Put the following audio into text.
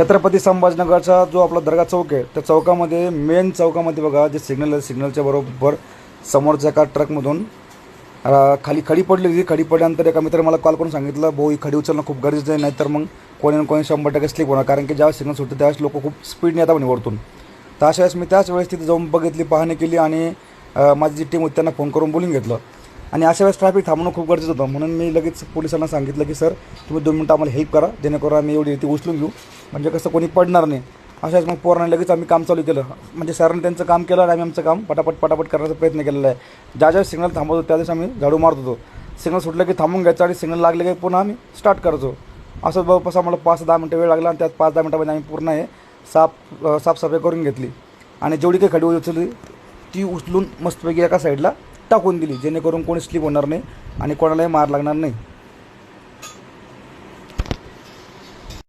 छत्रपती संभाजीनगरचा जो आपला दर्गा चौक आहे त्या चौकामध्ये मेन चौकामध्ये बघा जे सिग्नल आहे सिग्नलच्या बरोबर समोरच्या एका ट्रकमधून खाली खडी पडली. खडी पडल्यानंतर एका मित्र मला कॉल करून सांगितलं, भाऊ ही खडी उचलणं खूप गरजेचं आहे, नाहीतर मग कोणी ना कोणी 100% स्लिप होणार, कारण की ज्यावेळेस सिग्नल सुटते त्यावेळेस लोक खूप स्पीडने येतात म्हणे वरतून. तर अशा वेळेस मी त्याच वेळेस तिथे जाऊन बघितली, पाहणी केली आणि माझी जी टीम होती त्यांना फोन करून बोलून घेतलं. आणि अशा वेळेस ट्रॅफिक थांबणं खूप गरजेचं होतं, म्हणून मी लगेच पोलिसांना सांगितलं की सर तुम्ही 2 मिनटं आम्हाला हेल्प करा, जेणेकरून आम्ही एवढी ती उचलून घेऊ, म्हणजे कसं कोणी पडणार नाही. अशाच मग पोरांना लगेच आम्ही काम चालू केलं. म्हणजे सरांनी त्यांचं काम केलं आणि आम्ही आमचं काम पटापट करण्याचा प्रयत्न केलेला आहे. ज्या सिग्नल थांबवतो त्यावेळेस आम्ही झाडू मारत होतो. सिग्नल सुटलं की थांबून घ्यायचं आणि सिग्नल लागले की पुन्हा आम्ही स्टार्ट करायचो. असं जवळपास आम्हाला 5-10 मिनटं वेळ लागला आणि त्यात 5-10 मिनटामध्ये आम्ही पूर्ण हे साफसफाई करून घेतली. आणि जेवढी काही खडी उचलली ती उचलून मस्तपैकी एका साईडला टाकून दिली, जेणेकरून कोणी स्लिप होणार नाही आणि कोणालाही मार लागणार नाही.